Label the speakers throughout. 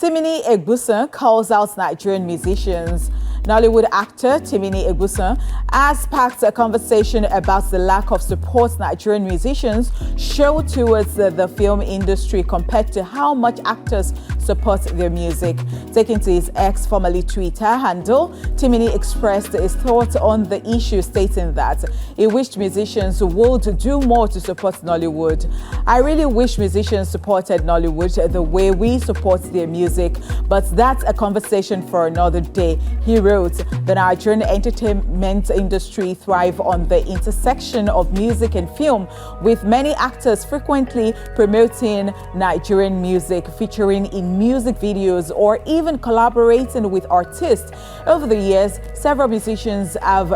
Speaker 1: Timini Egbuson calls out Nigerian musicians. Nollywood actor Timini Egbuson has sparked a conversation about the lack of support Nigerian musicians show towards the film industry compared to how much actors support their music. Taking to his ex, formerly Twitter handle, Timini expressed his thoughts on the issue, stating that he wished musicians would do more to support Nollywood. I really wish musicians supported Nollywood the way we support their music, but that's a conversation for another day. He wrote, the Nigerian entertainment industry thrive on the intersection of music and film, with many actors frequently promoting Nigerian music, featuring in music videos, or even collaborating with artists. Over the years, several musicians have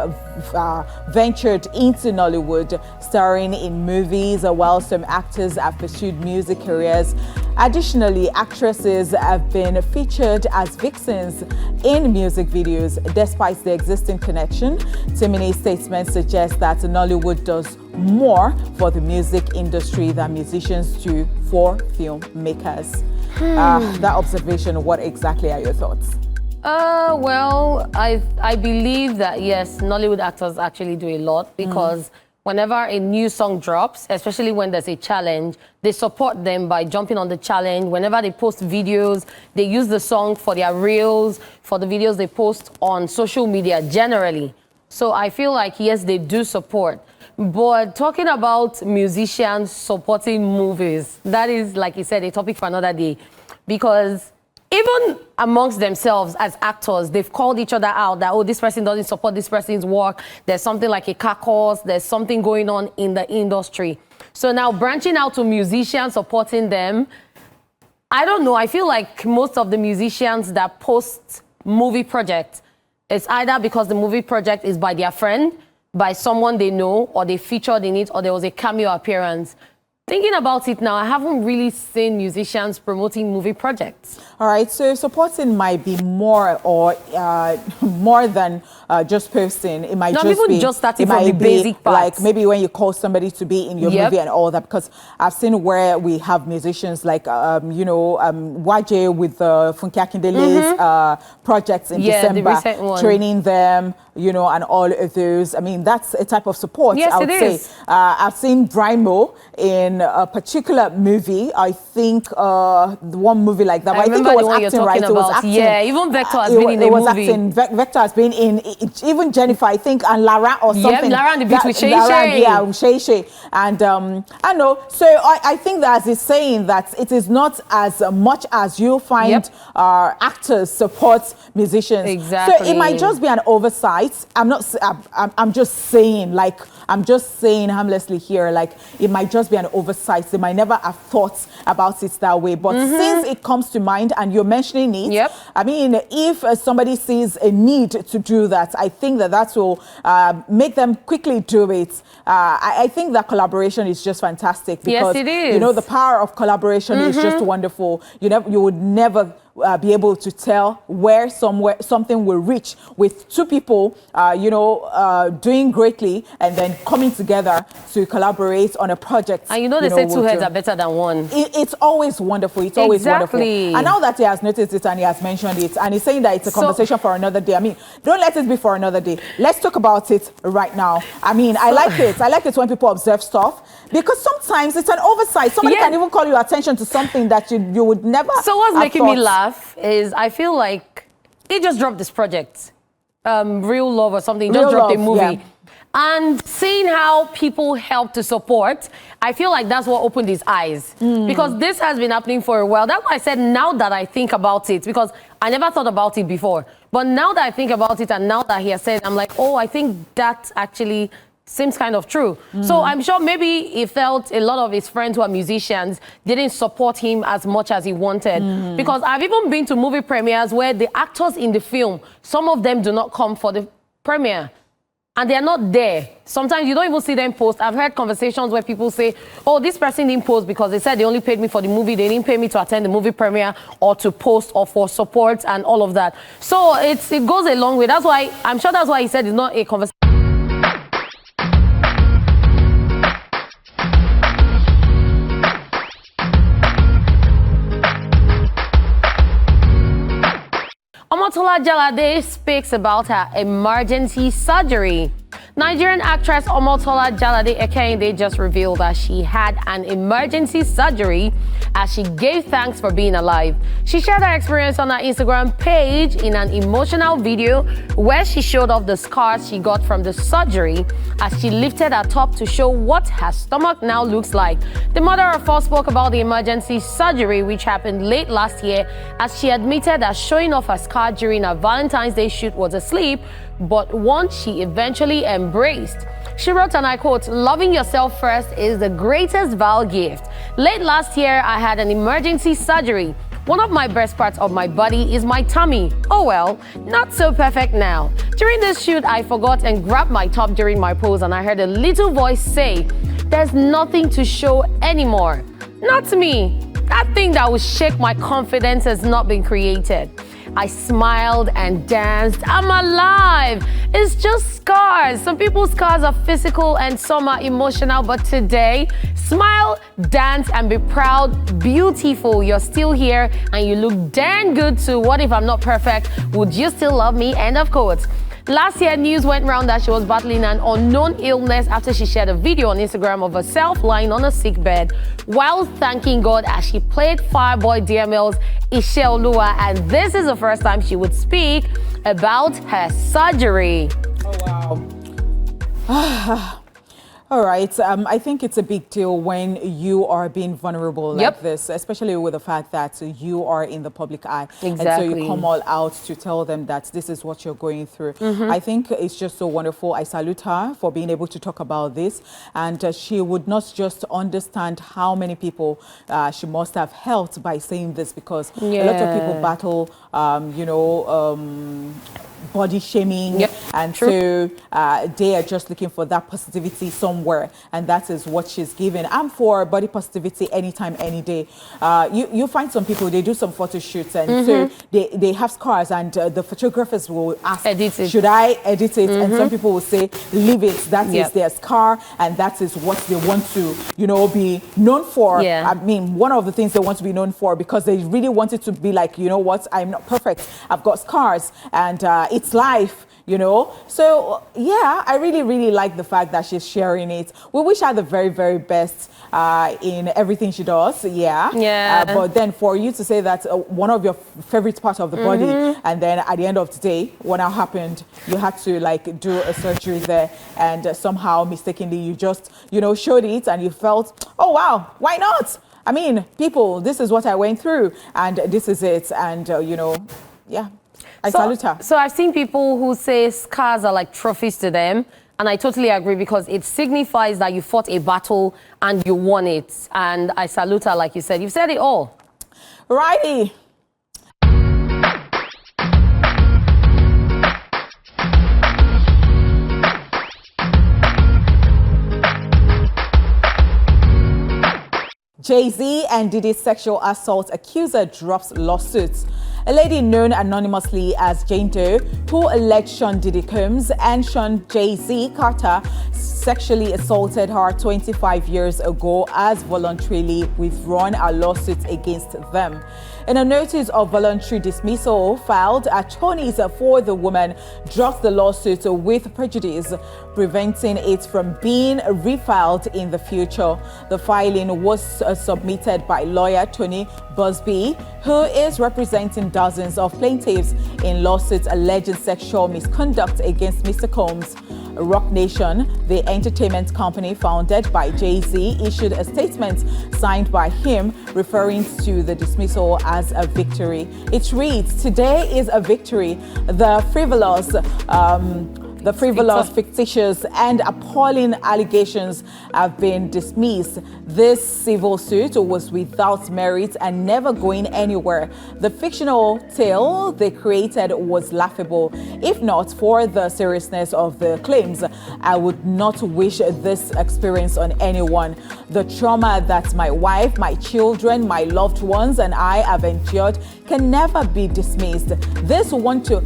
Speaker 1: ventured into Nollywood, starring in movies, while some actors have pursued music careers. Additionally, actresses have been featured as vixens in music videos. Despite the existing connection, Timini's statement suggests that Nollywood does more for the music industry than musicians do for filmmakers. That observation, what exactly are your thoughts?
Speaker 2: Well, I believe that, yes, Nollywood actors actually do a lot, because whenever a new song drops, especially when there's a challenge, they support them by jumping on the challenge. Whenever they post videos, they use the song for their reels, for the videos they post on social media generally. So I feel like, yes, they do support. But talking about musicians supporting movies, that is, like you said, a topic for another day. Because even amongst themselves as actors, they've called each other out that, oh, this person doesn't support this person's work. There's something like a caucus. There's something going on in the industry. So now branching out to musicians supporting them, I don't know. I feel like most of the musicians that post movie projects, it's either because the movie project is by their friend, by someone they know, or they featured in it, or there was a cameo appearance. Thinking about it now, I haven't really seen musicians promoting movie projects.
Speaker 1: All right, so supporting might be more or more than just posting. It might
Speaker 2: just starting from the basic parts.
Speaker 1: Like maybe when you call somebody to be in your movie and all that, because I've seen where we have musicians like, Waje with Funke Akindele's projects in December, training them, and all of those. I mean, that's a type of support,
Speaker 2: yes,
Speaker 1: I would say. I've seen Brimo in a particular movie. I think one movie like that.
Speaker 2: I
Speaker 1: think it was acting, right? It was acting.
Speaker 2: Yeah, even Vector has been in a movie.
Speaker 1: Acting. Vector has been in, even Jennifer, I think, and Lara or something.
Speaker 2: Yeah, Lara and the Beat with Shay
Speaker 1: Shay. Yeah, with Shay Shay. And I know. So I think that as it's saying that it is not as much as you find actors support musicians.
Speaker 2: Exactly.
Speaker 1: So it might just be an oversight. I'm just saying, like, I'm just saying harmlessly here, like, it might just be an oversight. They might never have thought about it that way. But since it comes to mind and you're mentioning it, I mean, if somebody sees a need to do that, I think that will make them quickly do it. I think that collaboration is just fantastic. Because,
Speaker 2: yes, it is.
Speaker 1: The power of collaboration is just wonderful. You would never be able to tell where something will reach with two people, doing greatly and then coming together to collaborate on a project.
Speaker 2: And they say two heads are better than one.
Speaker 1: It's always wonderful. It's always wonderful. And now that he has noticed it and he has mentioned it and he's saying that it's a conversation for another day, I mean, don't let it be for another day. Let's talk about it right now. I mean, I like it. I like it when people observe stuff, because sometimes it's an oversight. Somebody can even call your attention to something that you would never.
Speaker 2: So what's making me laugh is I feel like he just dropped this project, Real Love or something, just dropped a movie. And seeing how people help to support, I feel like that's what opened his eyes. Because this has been happening for a while. That's why I said, now that I think about it, because I never thought about it before. But now that I think about it and now that he has said, I'm like, oh, I think that actually seems kind of true. So I'm sure maybe he felt a lot of his friends who are musicians didn't support him as much as he wanted. Because I've even been to movie premieres where the actors in the film, some of them do not come for the premiere. And they're not there. Sometimes you don't even see them post. I've heard conversations where people say, oh, this person didn't post because they said they only paid me for the movie. They didn't pay me to attend the movie premiere or to post or for support and all of that. So it goes a long way. That's why, I'm sure that's why he said it's not a conversation. Omotola Jalade speaks about her emergency surgery. Nigerian actress Omotola Jalade Ekehinde just revealed that she had an emergency surgery as she gave thanks for being alive. She shared her experience on her Instagram page in an emotional video where she showed off the scars she got from the surgery as she lifted her top to show what her stomach now looks like. The mother of four spoke about the emergency surgery which happened late last year as she admitted that showing off her scar during her Valentine's Day shoot was a slip, but one she eventually embraced. She wrote, and I quote, "Loving yourself first is the greatest vile gift. Late last year, I had an emergency surgery. One of my best parts of my body is my tummy. Oh well, not so perfect now. During this shoot, I forgot and grabbed my top during my pose and I heard a little voice say, 'There's nothing to show anymore.' Not me. That thing that would shake my confidence has not been created. I smiled and danced. I'm alive. It's just scars. Some people's scars are physical and some are emotional, but today, smile, dance, and be proud. Beautiful. You're still here and you look damn good too. What if I'm not perfect? Would you still love me?" End of quote. Last year, news went round that she was battling an unknown illness after she shared a video on Instagram of herself lying on a sick bed while thanking God as she played Fireboy DML's Ishe Oluwa, and this is the first time she would speak about her surgery.
Speaker 1: Oh, wow. All right. I think it's a big deal when you are being vulnerable like this, especially with the fact that you are in the public eye.
Speaker 2: Exactly.
Speaker 1: And so you come all out to tell them that this is what you're going through. I think it's just so wonderful. I salute her for being able to talk about this. And she would not just understand how many people she must have helped by saying this, because a lot of people battle, body shaming, and so they are just looking for that positivity somewhere, and that is what she's giving. I'm for body positivity anytime, any day. You find some people, they do some photo shoots, and so they have scars, and the photographers will ask, should I edit it? And some people will say, leave it. That is their scar, and that is what they want to, be known for. I mean, one of the things they want to be known for, because they really want it to be like, you know what, I'm not perfect. I've got scars, and it's life, So, yeah, I really, really like the fact that she's sharing it. We wish her the very, very best in everything she does. But then for you to say that one of your favorite parts of the body, and then at the end of the day, what now happened, you had to do a surgery there, and somehow mistakenly you just, showed it and you felt, oh, wow, why not? I mean, people, this is what I went through, and this is it. And, I salute her.
Speaker 2: So I've seen people who say scars are like trophies to them, and I totally agree, because it signifies that you fought a battle and you won it. And I salute her, like you said. You've said it all.
Speaker 1: Righty. Jay-Z and Diddy's sexual assault accuser drops lawsuits. A lady known anonymously as Jane Doe, who alleged Sean Diddy Combs and Sean Jay-Z Carter sexually assaulted her 25 years ago, has voluntarily withdrawn a lawsuit against them. In a notice of voluntary dismissal filed, attorneys for the woman dropped the lawsuit with prejudice, preventing it from being refiled in the future. The filing was submitted by lawyer Tony Busby, who is representing dozens of plaintiffs in lawsuits alleging sexual misconduct against Mr. Combs. Rock Nation, the entertainment company founded by Jay-Z, issued a statement signed by him referring to the dismissal as a victory. It reads, "Today is a victory. The frivolous, fictitious, and appalling allegations have been dismissed. This civil suit was without merit and never going anywhere. The fictional tale they created was laughable. If not for the seriousness of the claims, I would not wish this experience on anyone. The trauma that my wife, my children, my loved ones, and I have endured can never be dismissed. This 1 to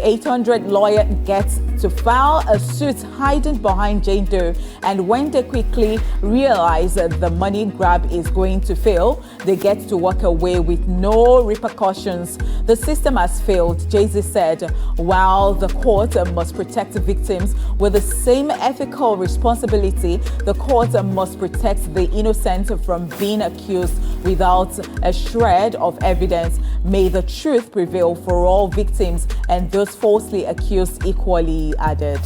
Speaker 1: 800 lawyer gets to file a suit hiding behind Jane Doe, and when they quickly realize that the money grab is going to fail, they get to walk away with no repercussions. The system has failed, Jay-Z said, while the court must protect victims with the same ethical responsibility. The court must protect the innocent from being accused without a shred of evidence. May the truth prevail for all victims and those falsely accused equally, he added.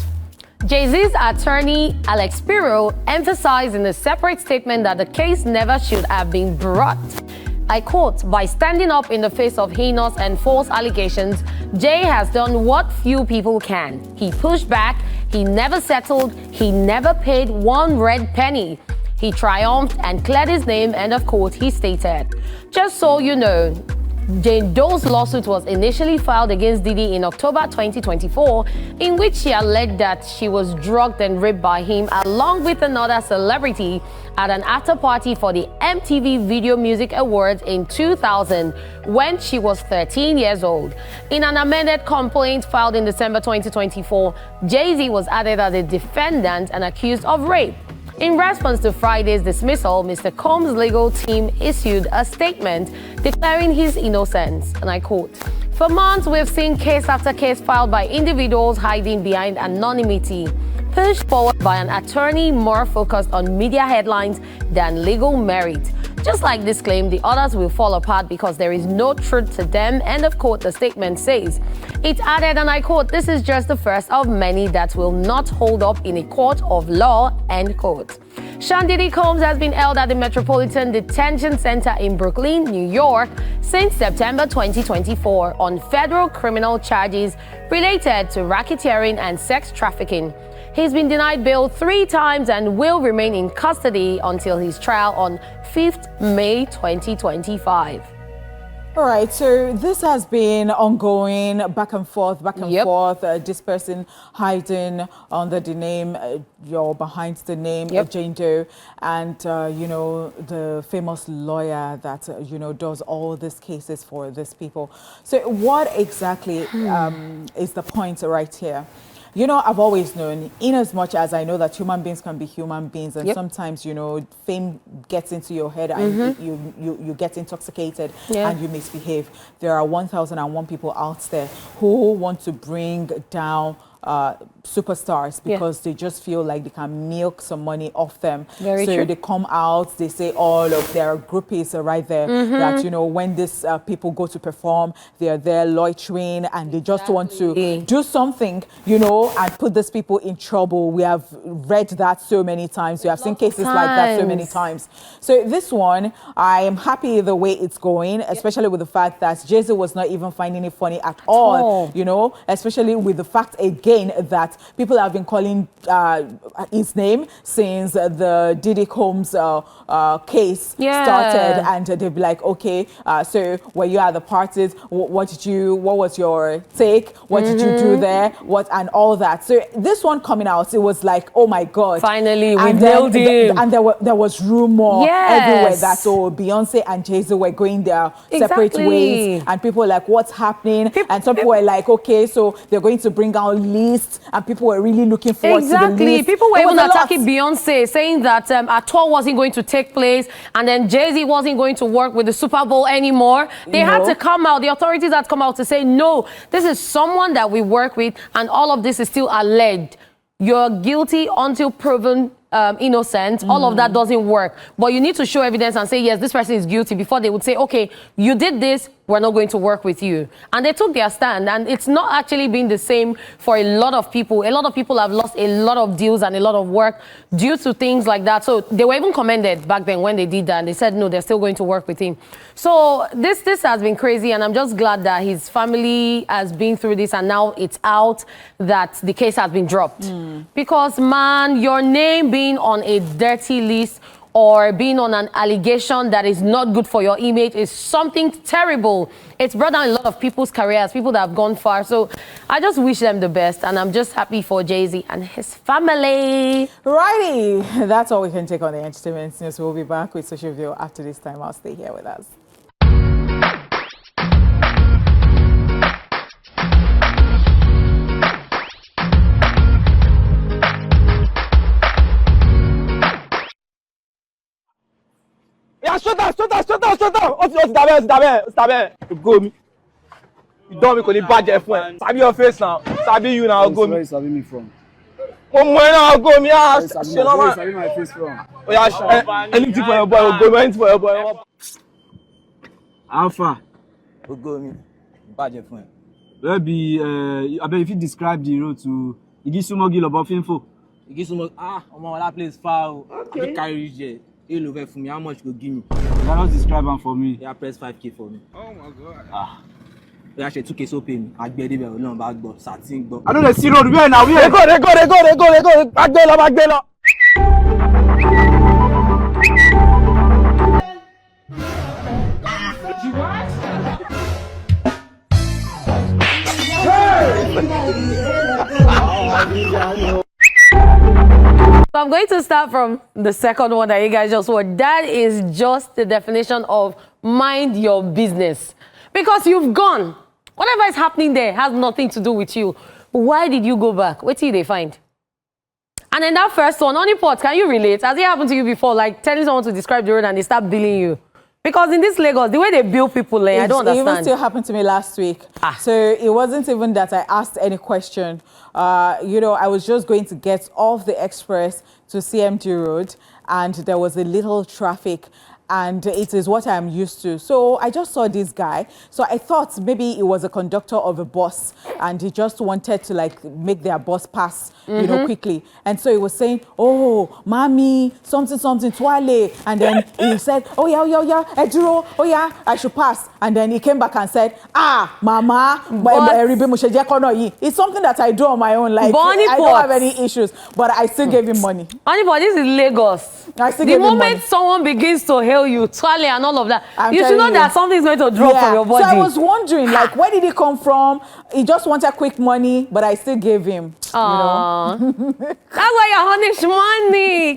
Speaker 2: Jay-Z's attorney, Alex Spiro, emphasized in a separate statement that the case never should have been brought. I quote, "By standing up in the face of heinous and false allegations, Jay has done what few people can. He pushed back, he never settled, he never paid one red penny. He triumphed and cleared his name," end of quote, he stated. Just so you know, Jane Doe's lawsuit was initially filed against Diddy in October 2024, in which she alleged that she was drugged and raped by him along with another celebrity at an after party for the MTV Video Music Awards in 2000 when she was 13 years old. In an amended complaint filed in December 2024, Jay-Z was added as a defendant and accused of rape. In response to Friday's dismissal, Mr. Combs' legal team issued a statement declaring his innocence, and I quote, "For months, we've seen case after case filed by individuals hiding behind anonymity, pushed forward by an attorney more focused on media headlines than legal merit. Just like this claim, the others will fall apart because there is no truth to them," end of quote, the statement says. It added, and I quote, "This is just the first of many that will not hold up in a court of law," end quote. Sean Diddy Combs has been held at the Metropolitan Detention Center in Brooklyn, New York, since September 2024 on federal criminal charges related to racketeering and sex trafficking. He's been denied bail 3 times and will remain in custody until his trial on 5th May 2025.
Speaker 1: All right, so this has been ongoing, back and forth, this person hiding under the name, or behind the name, Jane Doe, and, the famous lawyer that, does all these cases for these people. So what exactly is the point right here? I've always known, in as much as I know that human beings can be human beings, and sometimes, fame gets into your head and you get intoxicated and you misbehave. There are 1,001 people out there who want to bring down superstars because they just feel like they can milk some money off them.
Speaker 2: Very true.
Speaker 1: They come out, they say all of their groupies are right there, that, when these people go to perform, they're there loitering and they just want to do something, and put these people in trouble. We have read that so many times. We have seen cases like that so many times. So this one, I am happy the way it's going, especially with the fact that Jay-Z was not even finding it funny at all, especially with the fact again that people have been calling his name since the Diddy Combs case started, and they'll be like, okay, so were you at the parties? What was your take? What did you do there? And all that. So this one coming out, it was like, oh my God.
Speaker 2: Finally, we nailed him.
Speaker 1: And there was rumor everywhere that Beyonce and Jay-Z were going their separate ways, and people were like, what's happening? And some people were like, okay, so they're going to bring out list, and people were really looking forward to the list.
Speaker 2: People were even attacking Beyonce, saying that a tour wasn't going to take place, and then Jay-Z wasn't going to work with the Super Bowl anymore. They had to come out, the authorities had to come out to say, no, this is someone that we work with, and all of this is still alleged. You're guilty until proven innocent. All of that doesn't work. But you need to show evidence and say, yes, this person is guilty, before they would say, okay, you did this, we're not going to work with you. And they took their stand, and it's not actually been the same for a lot of people. A lot of people have lost a lot of deals and a lot of work due to things like that. So they were even commended back then when they did that, and they said, no, they're still going to work with him. So this has been crazy, and I'm just glad that his family has been through this, and now it's out that the case has been dropped. Because, man, your name being on a dirty list or being on an allegation that is not good for your image is something terrible. It's brought down a lot of people's careers, people that have gone far. So I just wish them the best, and I'm just happy for Jay-Z and his family.
Speaker 1: Righty, that's all we can take on the entertainment news. We'll be back with Social View after this time. I'll stay here with us.
Speaker 3: Yeah, shut up. Ó ti dàbẹ́. Go me. You don't make any budget friend. Sabi your face now. Sabi you now. Go
Speaker 4: Where you sabi me from?
Speaker 3: Oh my now go me
Speaker 4: Where you sabi my face from?
Speaker 3: Oh yeah, anything for your boy. Go anything for your boy.
Speaker 4: Alpha.
Speaker 5: Go me. Budget friend.
Speaker 4: Where be? I bet if you describe the road to Igisumo about info.
Speaker 5: Igisumo. Omo, that place far. Okay. You carry reach there. You over for me. How much you go give me?
Speaker 4: You cannot describe them for me.
Speaker 5: Yeah, press 5K for me. Oh my god. We actually 2K so pay me. I get it. No bad go. Satin go.
Speaker 4: I don't see road. Where now? Where?
Speaker 3: They go. Back.
Speaker 2: So I'm going to start from the second one that you guys just watched. That is just the definition of mind your business. Because you've gone. Whatever is happening there has nothing to do with you. Why did you go back? What did they find? And then that first one, Honeypot, can you relate? Has it happened to you before? Like telling someone to describe the road and they start billing you? Because in this Lagos, the way they bill people, I don't understand.
Speaker 1: It even still happened to me last week. So it wasn't even that I asked any question. I was just going to get off the express to CMG Road, and there was a little traffic. And it is what I'm used to. So I just saw this guy. So I thought maybe it was a conductor of a bus and he just wanted to like make their bus pass, quickly. And so he was saying, oh, mommy, something, twale. And then he said, oh yeah, Eduro, oh yeah, I should pass. And then he came back and said, mama, it's something that I do on my own. Like, I don't have any issues, but I still gave him money.
Speaker 2: Honeypot, this is Lagos.
Speaker 1: I still gave him money.
Speaker 2: The moment someone begins to hail you, twale and all of that, you should know that something is going to drop from your body.
Speaker 1: So I was wondering, like, where did he come from? He just wanted quick money, but I still gave him.
Speaker 2: That's why you harness money.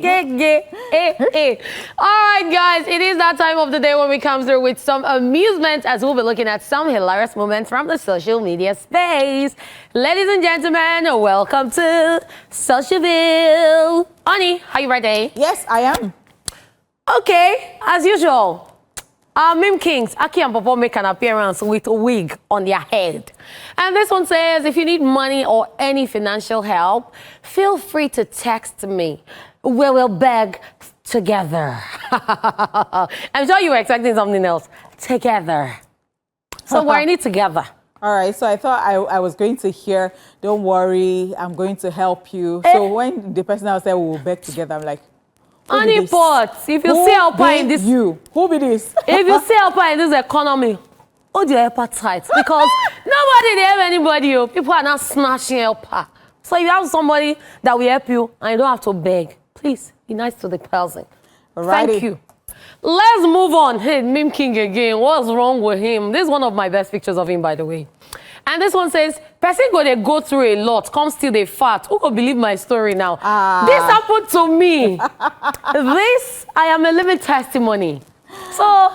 Speaker 2: All right, guys, it is that time of the day when we come through with some amusement, as we'll be looking at some hilarious moments from the social media space. Ladies and gentlemen, welcome to Socialville. Honey, are you ready?
Speaker 1: Yes, I am.
Speaker 2: Okay, as usual, our meme kings, Aki and Popo, make an appearance with a wig on their head. And this one says, if you need money or any financial help, feel free to text me. We will beg together. I'm sure you were expecting something else. Together. So we're in it together.
Speaker 1: All right, so I thought I was going to hear, don't worry, I'm going to help you. So when the person else said, we will beg together, I'm like,
Speaker 2: Honeypot, if you see Alpa in this...
Speaker 1: Who be this?
Speaker 2: If you see Alpa in this economy, hold your Alpa tight. Because nobody there have anybody. People are not smashing Alpa. So if you have somebody that will help you and you don't have to beg, please be nice to the person.
Speaker 1: Alrighty.
Speaker 2: Thank you. Let's move on. Hey, Meme King again. What's wrong with him? This is one of my best pictures of him, by the way. And this one says, person go through a lot, come still they fat. Who could believe my story now? This happened to me. I am a living testimony. So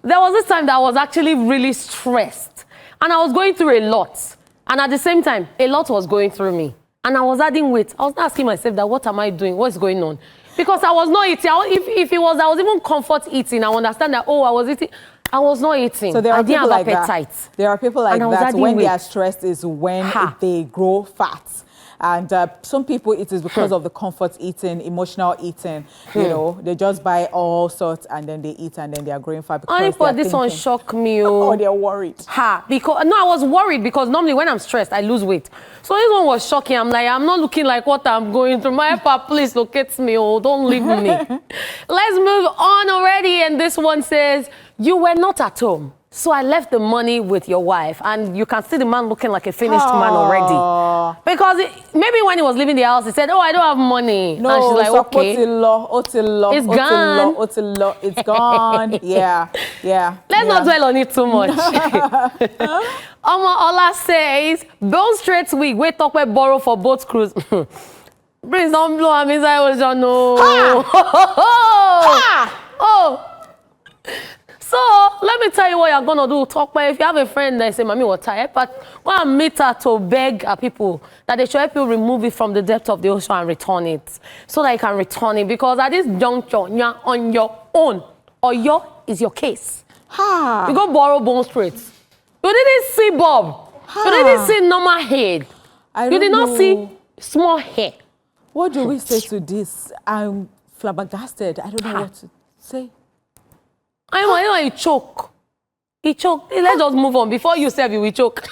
Speaker 2: there was this time that I was actually really stressed. And I was going through a lot. And at the same time, a lot was going through me. And I was adding weight. I was asking myself that, what am I doing? What's going on? Because I was not eating. If it was, I was even comfort eating. I understand that, I was eating. I was not eating.
Speaker 1: So there are people like
Speaker 2: appetite.
Speaker 1: that. There are people like that. When they are stressed is when they grow fat. And some people, it is because of the comfort eating, emotional eating. You know, they just buy all sorts and then they eat and then they are growing fat.
Speaker 2: Because this one shocked me.
Speaker 1: Oh, they're worried.
Speaker 2: I was worried because normally when I'm stressed, I lose weight. So this one was shocking. I'm like, I'm not looking like what I'm going through. My papa, please locate me. Oh, don't leave me. Let's move on already. And this one says, you were not at home. So I left the money with your wife, and you can see the man looking like a finished man already. Because maybe when he was leaving the house, he said, I don't have money.
Speaker 1: No,
Speaker 2: and she's like, okay.
Speaker 1: It's gone. It's gone. Yeah. Let's
Speaker 2: not dwell on it too much. Ola says, Bone Straight wig, we talk about borrow for boat cruise. Please don't blow him inside. So, let me tell you what you're going to do. Talk about if you have a friend that say, Mommy, what tired, but go and meet her to beg people that they should help you remove it from the depth of the ocean and return it. So that you can return it. Because at this juncture, you're on your own. Or is your case. You go borrow Bone Straight. You didn't see Bob. You didn't see normal head. You did not see small hair.
Speaker 1: What do we say to this? I'm flabbergasted. I don't know what to say.
Speaker 2: I know he choke. He choked. Let's just move on. Before you say you will choke.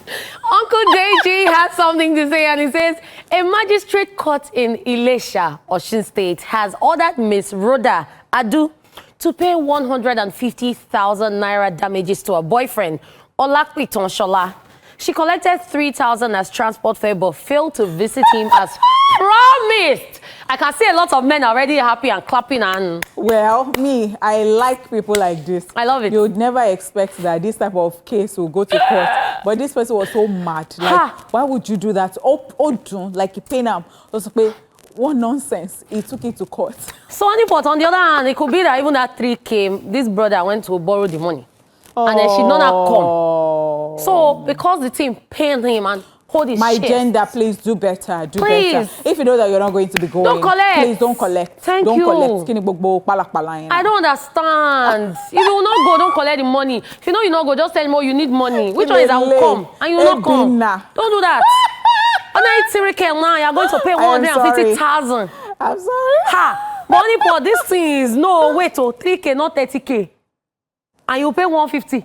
Speaker 2: Uncle Deji has something to say, and he says, a magistrate court in Ilesha, Osun State, has ordered Miss Rhoda Adu to pay 150,000 naira damages to her boyfriend, Olakpiton Shola. She collected 3,000 as transport fare, but failed to visit him as promised. I can see a lot of men already happy and clapping and...
Speaker 1: Well, I like people like this.
Speaker 2: I love it.
Speaker 1: You would never expect that this type of case will go to court. But this person was so mad. Like, why would you do that? Like, you pay him. What nonsense. He took it to court.
Speaker 2: So, but on the other hand, it could be that even that 3 came, this brother went to borrow the money. And then she did not come. So, because the team paid him and hold his
Speaker 1: My
Speaker 2: chest.
Speaker 1: gender, please do better. Do
Speaker 2: Please.
Speaker 1: better. If you know that you're not going to be going,
Speaker 2: Don't collect.
Speaker 1: please don't collect.
Speaker 2: Thank
Speaker 1: don't
Speaker 2: you.
Speaker 1: Collect.
Speaker 2: I don't understand. If you will not go, don't collect the money. If you know you not go, just tell me, you need money. Which one is I will come? And you will not come. Don't do that. Now you're going to pay 150,000.
Speaker 1: I'm sorry.
Speaker 2: Money for this thing is no wait to 3K, not 30K. And you pay 150.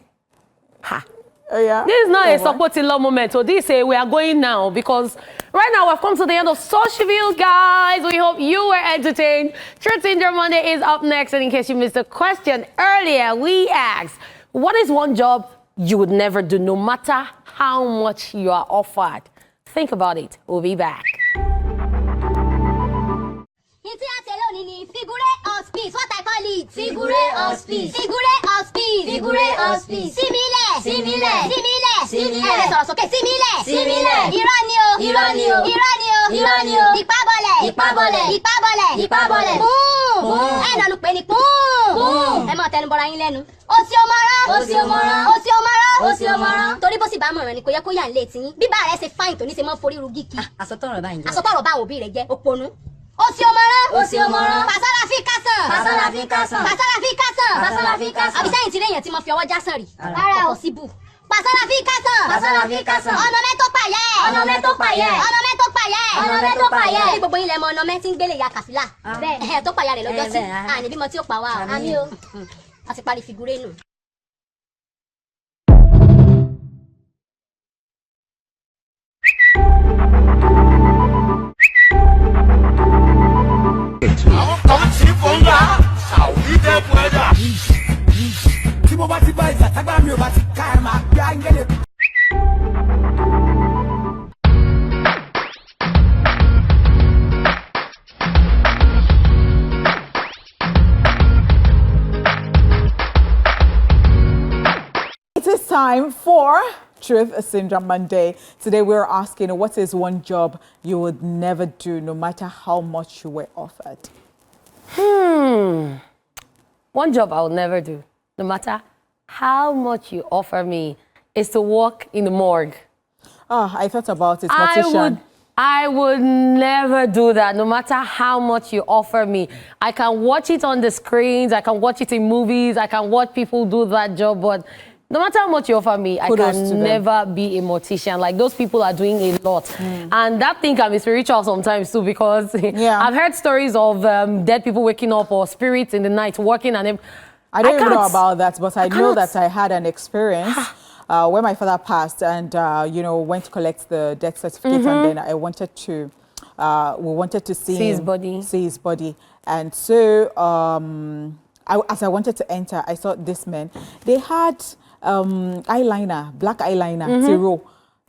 Speaker 1: Yeah.
Speaker 2: This is not a supporting love moment. So this we are going now because right now we've come to the end of Social View, guys. We hope you were entertained. Truth Syndrome Monday is up next. And in case you missed the question earlier, we asked, what is one job you would never do no matter how much you are offered? Think about it. We'll be back.
Speaker 6: Figure of speech, what I call it? Figure of speech. Figure of speech. Figure of speech. Simile. Simile. Simile. Simile. Okay, simile. Simile. Iranio. Iranio. Iranio. Iranio. Ipabole. Ipabole. Ipabole. Ipabole. Boom. Boom. Ẹ na lu pe ni boom. Ẹ má tẹnu bọra yín lẹ́nu. Osiomoran. Osiomoran. Osiomoran. Osiomoran. Torí bó sì bá mọ̀ràn ni kò yẹ kó yà ń lé tiyín. Bí bá rẹ̀ ṣe fáìn tó ní ṣe mọ́ forí rugi kí. Àsọtọ̀rọ̀ báyìí jẹ́. Àsọtọ̀rọ̀ báwọn òbí rẹ̀ jẹ́ òpònú. Osiomoran. Osiomoran. Pasala fi kasan. Pasala fi kasan. Pasala fi kasan. Pasala fi kasan. Àbí sẹ́yìn tí lèyàn tí mo fi ọwọ́ jásán rí. Rárá o síbù. Pasala fi kasan. Pasala fi kasan. Ọ̀nà mẹ́tò pàyẹ́. Ọ̀nà mẹ́tò pàyẹ́. Ọ̀nà mẹ́tò pàyẹ́. Ọ̀nà mẹ́tò pàyẹ́. Ní gbogbo ilẹ̀ mọ ọ̀nà mẹ́tì ń gbélé ya kàfílà. Bẹ́ẹ̀ tó pàyà rẹ̀ lọ́jọ́ sí. Àní bímọ tí ó pa wá. Àmì o. A ti parí figure nù.
Speaker 1: It is time for Truth Syndrome Monday. Today we're asking, what is one job you would never do no matter how much you were offered?
Speaker 2: One job I would never do, no matter how much you offer me, is to work in the morgue.
Speaker 1: Oh, I thought about it, mortician.
Speaker 2: I would never do that, no matter how much you offer me. I can watch it on the screens, I can watch it in movies, I can watch people do that job, but no matter how much you offer me, I can never be a mortician. Like, those people are doing a lot. And that thing can be spiritual sometimes too, because I've heard stories of dead people waking up or spirits in the night working, and
Speaker 1: I don't even know about that, but I know that I had an experience when my father passed, and went to collect the death certificate, and then I wanted to, we wanted to see
Speaker 2: his body.
Speaker 1: See his body, and so as I wanted to enter, I saw this man. They had eyeliner, black eyeliner, zero.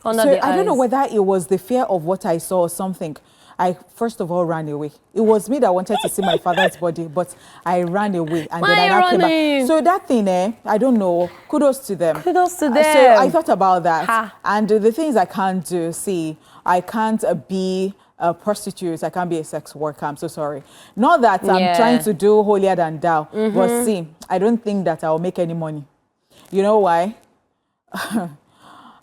Speaker 2: Under
Speaker 1: So
Speaker 2: the
Speaker 1: I don't know
Speaker 2: eyes.
Speaker 1: whether it was the fear of what I saw or something. I first of all ran away. It was me that wanted to see my father's body, but I ran away, and then I now came back. So that thing, I don't know. Kudos to them.
Speaker 2: Kudos to them.
Speaker 1: So I thought about that, and the things I can't do. See, I can't be a prostitute. I can't be a sex worker. I'm so sorry. Not that I'm trying to do holier than thou, but see, I don't think that I'll make any money. You know why?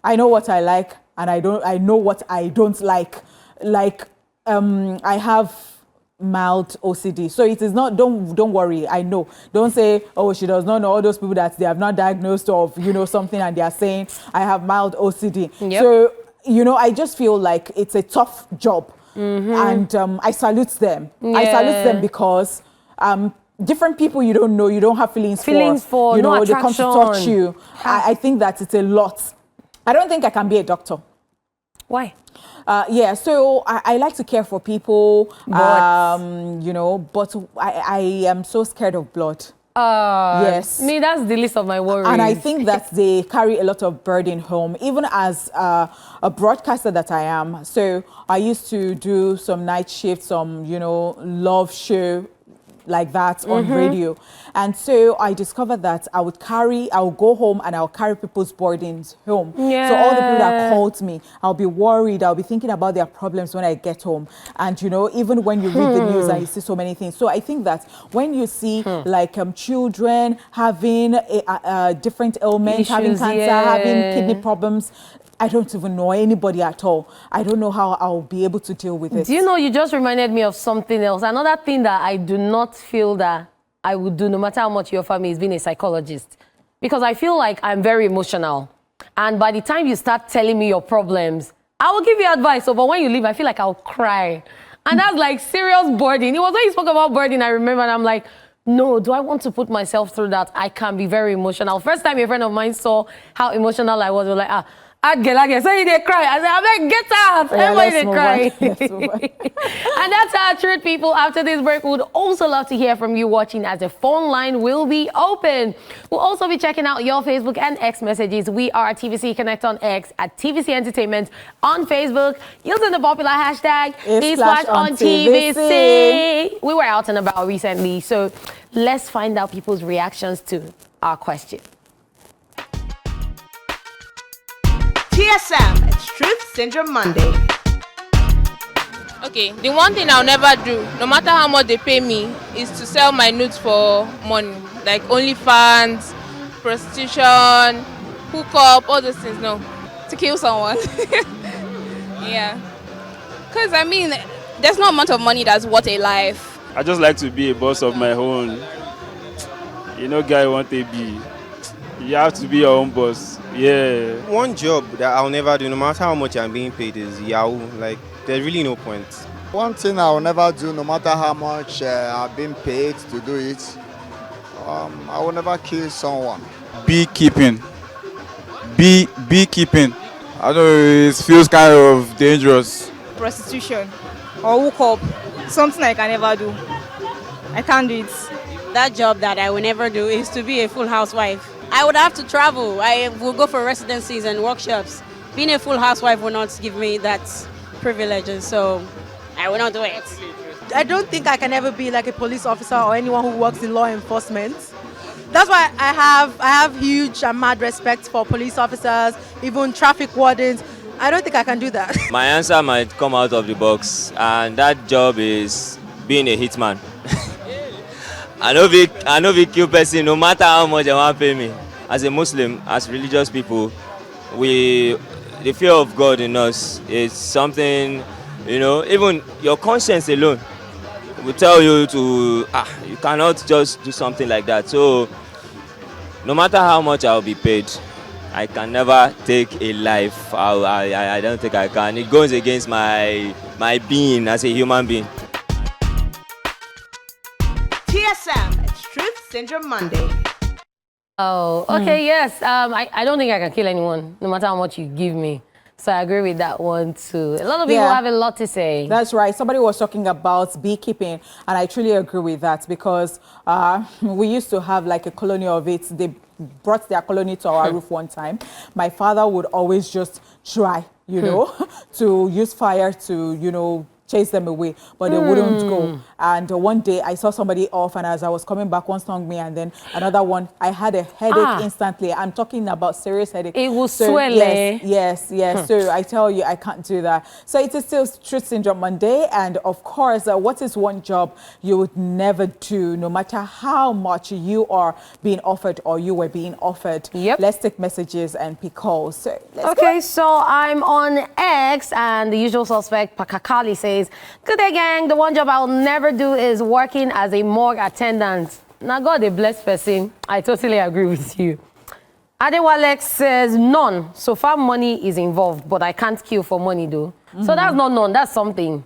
Speaker 1: I know what I like, and I know what I don't like. Like, I have mild OCD. So it is not, don't worry, I know. Don't say, oh, she does not know, all those people that they have not diagnosed of, something and they are saying, I have mild OCD.
Speaker 2: Yep.
Speaker 1: So, I just feel like it's a tough job. And I salute them. I salute them because different people you don't know, you don't have feelings for,
Speaker 2: no
Speaker 1: they come to touch you. I think that it's a lot. I don't think I can be a doctor.
Speaker 2: Why?
Speaker 1: So I like to care for people,
Speaker 2: but
Speaker 1: I am so scared of blood. Yes.
Speaker 2: Me, that's the least of my worries.
Speaker 1: And I think that they carry a lot of burden home, even as a broadcaster that I am. So I used to do some night shifts, some, love show like that on radio. And so I discovered that I would go home and I'll carry people's burdens home.
Speaker 2: Yeah.
Speaker 1: So all the people that called me, I'll be worried, I'll be thinking about their problems when I get home. And even when you read the news and you see so many things. So I think that when you see children having a different ailments, having cancer, having kidney problems, I don't even know anybody at all. I don't know how I'll be able to deal with it.
Speaker 2: Do you know, you just reminded me of something else. Another thing that I do not feel that I would do, no matter how much you offer me, is being a psychologist. Because I feel like I'm very emotional. And by the time you start telling me your problems, I will give you advice. But when you leave, I feel like I'll cry. And that's like serious burden. It was when you spoke about burden, I remember, and I'm like, no, do I want to put myself through that? I can be very emotional. First time a friend of mine saw how emotional I was like, I'd get like, so they cry. I said, I mean, get out. Everybody they cry. And that's how I treat people. After this break, we would also love to hear from you watching, as the phone line will be open. We'll also be checking out your Facebook and X messages. We are TVC Connect on X, at TVC Entertainment on Facebook, using the popular hashtag ESplash on TVC. We were out and about recently, so let's find out people's reactions to our question.
Speaker 7: TSM, it's Truth Syndrome Monday.
Speaker 8: Okay, the one thing I'll never do, no matter how much they pay me, is to sell my nudes for money. Like OnlyFans, prostitution, hookup, all those things, no.
Speaker 9: To kill someone. Yeah. Because, I mean, there's no amount of money that's worth a life.
Speaker 10: I just like to be a boss of my own. Guy want to be. You have to be your own boss. Yeah.
Speaker 11: One job that I'll never do, no matter how much I'm being paid, is Yahoo. Like, there's really no point.
Speaker 12: One thing I'll never do, no matter how much I've been paid to do it, I will never kill someone.
Speaker 13: Beekeeping. Beekeeping. I know it feels kind of dangerous.
Speaker 9: Prostitution or hookup. Something I can never do. I can't do it.
Speaker 14: That job that I will never do is to be a full housewife. I would have to travel. I will go for residencies and workshops. Being a full housewife will not give me that privilege, so I will not do it.
Speaker 15: I don't think I can ever be like a police officer or anyone who works in law enforcement. That's why I have huge and mad respect for police officers, even traffic wardens. I don't think I can do that.
Speaker 16: My answer might come out of the box, and that job is being a hitman. I know we kill person no matter how much they want to pay me. As a Muslim, as religious people, the fear of God in us is something, even your conscience alone will tell you you cannot just do something like that. So no matter how much I'll be paid, I can never take a life. I don't think I can. It goes against my being as a human being.
Speaker 7: TSM, it's Truth Syndrome Monday.
Speaker 2: Oh, okay, yes. I don't think I can kill anyone, no matter how much you give me. So I agree with that one too. A lot of people have a lot to say.
Speaker 1: That's right. Somebody was talking about beekeeping, and I truly agree with that, because we used to have like a colony of it. They brought their colony to our roof one time. My father would always just try, to use fire to, chase them away, but they wouldn't go. And one day I saw somebody off, and as I was coming back, one stung me, and then another one. I had a headache instantly. I'm talking about serious headache.
Speaker 2: It will swell.
Speaker 1: Yes. So I tell you, I can't do that. So it is still Truth Syndrome Monday, and of course, what is one job you would never do, no matter how much you are being offered or you were being offered?
Speaker 2: Yep.
Speaker 1: Let's take messages and pick calls. So
Speaker 2: okay, so I'm on X, and the usual suspect, Pakakali, says, says, good day, gang. The one job I'll never do is working as a morgue attendant. Now, God, a blessed person. I totally agree with you. Adewalex says, none. So far, money is involved, but I can't kill for money, though. So that's not none. That's something.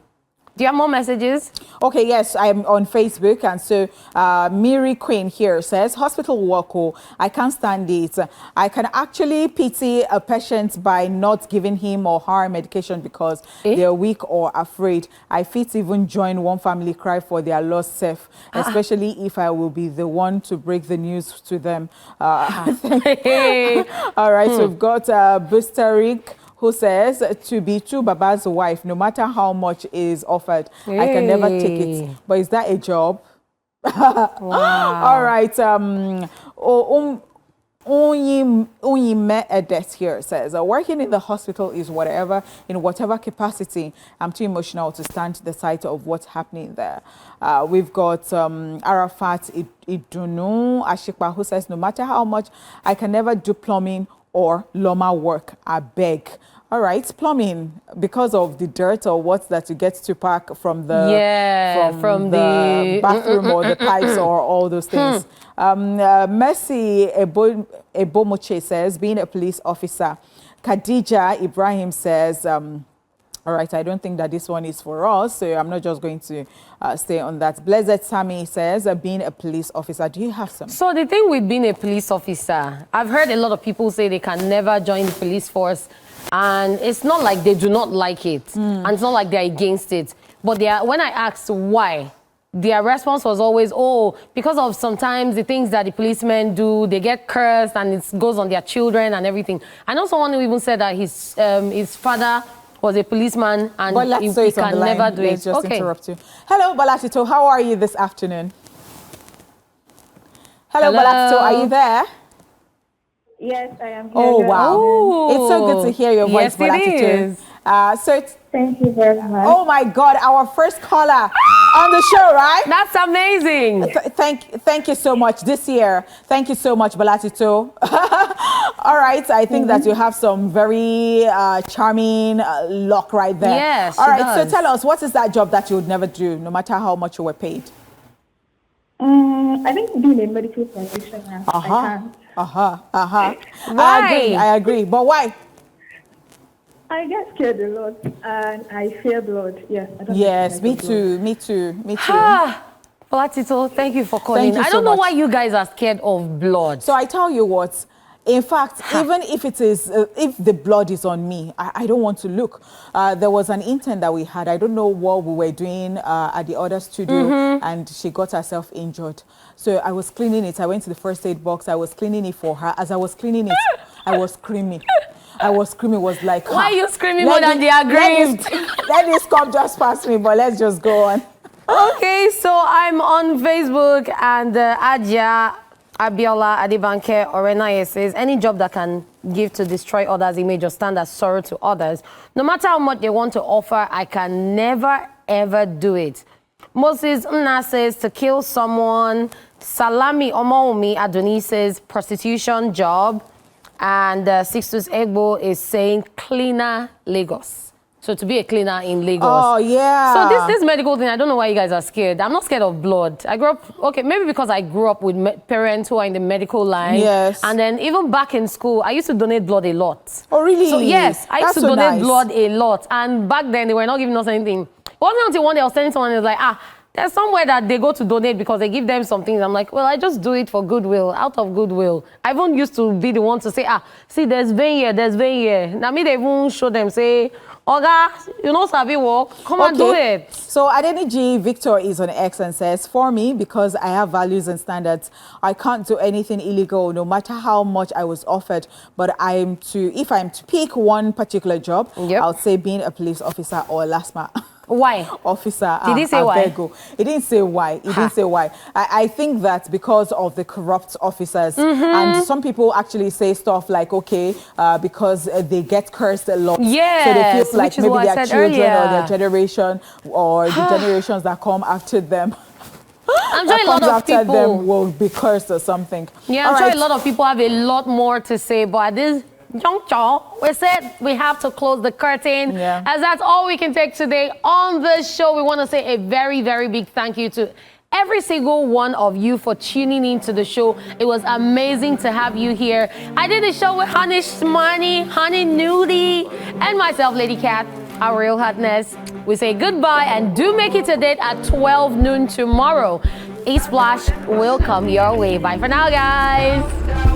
Speaker 2: Do you have more messages?
Speaker 1: Okay, yes, I'm on Facebook. And so Miri Queen here says, hospital work, I can't stand it. I can actually pity a patient by not giving him or her medication because they're weak or afraid. I fit even join one family cry for their lost self, especially if I will be the one to break the news to them. All right, so we've got Busterik, who says, to be Two Baba's wife, no matter how much is offered, I can never take it. But is that a job?
Speaker 2: Wow.
Speaker 1: All right. Onyime Edet here says, working in the hospital is in whatever capacity. I'm too emotional to stand to the sight of what's happening there. We've got Arafat Idunu Ashikpa, who says, no matter how much, I can never do plumbing or loma work. I beg. All right, plumbing, because of the dirt or what's that you get to pack from the from the bathroom or the pipes or all those things. Mercy Ebomoche says, being a police officer. Khadija Ibrahim says, all right, I don't think that this one is for us, so I'm not just going to stay on that. Blessed Sammy says, being a police officer. Do you have some?
Speaker 2: So the thing with being a police officer, I've heard a lot of people say they can never join the police force. And it's not like they do not like it. And it's not like they're against it. But when I asked why, their response was always, oh, because of sometimes the things that the policemen do, they get cursed and it goes on their children and everything. I know someone who even said that his father was a policeman and he can never do it.
Speaker 1: Let's just interrupt you. Hello, Balatito. How are you this afternoon? Hello, Balatito. Are you there?
Speaker 17: Yes, I am here.
Speaker 1: Oh, wow. Ooh. It's so good to hear your voice,
Speaker 17: Yes,
Speaker 1: Balatito.
Speaker 17: Thank you very much.
Speaker 1: Oh, my God. Our first caller on the show, right?
Speaker 2: That's amazing.
Speaker 1: Thank you so much this year. Thank you so much, Balatito. All right. I think that you have some very charming luck right there.
Speaker 2: Yes,
Speaker 1: all right. So tell us, what is that job that you would never do, no matter how much you were paid?
Speaker 17: I think being a medical practitioner, I can't.
Speaker 2: Why?
Speaker 1: I agree. But why?
Speaker 17: I get scared a lot and I fear blood. Yes.
Speaker 1: Yes, me too.
Speaker 2: Balatito, thank you for calling. I don't know why you guys are scared of blood.
Speaker 1: So I tell you what, in fact, even if it is, if the blood is on me, I don't want to look. There was an intern that we had. I don't know what we were doing at the other studio, and she got herself injured. So I was cleaning it. I went to the first aid box. I was cleaning it for her. As I was cleaning it, I was screaming. Was like,
Speaker 2: why are you screaming more than they are grieved?
Speaker 1: Let this come just past me, but let's just go on.
Speaker 2: Okay, so I'm on Facebook and Adja Abiola Adibanke Orenaye says, any job that can give to destroy others' image or stand as sorrow to others, no matter how much they want to offer, I can never, ever do it. Moses Nna says, to kill someone. Salami Omoumi Adoni says, prostitution job. And Sixtus Egbo is saying, cleaner Lagos. So to be a cleaner in Lagos.
Speaker 1: Oh, yeah.
Speaker 2: So this medical thing, I don't know why you guys are scared. I'm not scared of blood. I grew up, okay, maybe because I grew up with parents who are in the medical line.
Speaker 1: Yes.
Speaker 2: And then even back in school, I used to donate blood a lot.
Speaker 1: Oh, really?
Speaker 2: So yes, I used to donate blood a lot. And back then, they were not giving us anything. It wasn't until one day I was telling someone, was like, there's somewhere that they go to donate because they give them some things. I'm like, well, I just do it for goodwill, out of goodwill. I even used to be the one to say, see, there's vein here, there's vein here. Now me, they even show them, say, Oga, you know Sabi work, come and do it.
Speaker 1: So Adeniji Victor is on X and says, for me, because I have values and standards, I can't do anything illegal, no matter how much I was offered. But if I'm to pick one particular job, I'll say being a police officer or LASMA.
Speaker 2: Why?
Speaker 1: Officer.
Speaker 2: Did he say why?
Speaker 1: He didn't say why. He didn't say why. I think that because of the corrupt officers, and some people actually say stuff like, okay, because they get cursed a lot.
Speaker 2: Yes,
Speaker 1: so they feel like maybe their children
Speaker 2: earlier.
Speaker 1: or their generation or the generations that come after them.
Speaker 2: I'm sure a lot of people
Speaker 1: them will be cursed or something.
Speaker 2: Yeah, I'm sure a lot of people have a lot more to say, but at this juncture, we said we have to close the curtain. As that's all we can take today on the show. We want to say a very, very big thank you to every single one of you for tuning in to the show. It was amazing to have you here. I did the show with Honey Shmani, Honey Nudie, and myself, Lady Cat, our real hotness. We say goodbye and do make it a date at 12 noon tomorrow. ESplash will come your way. Bye for now, guys.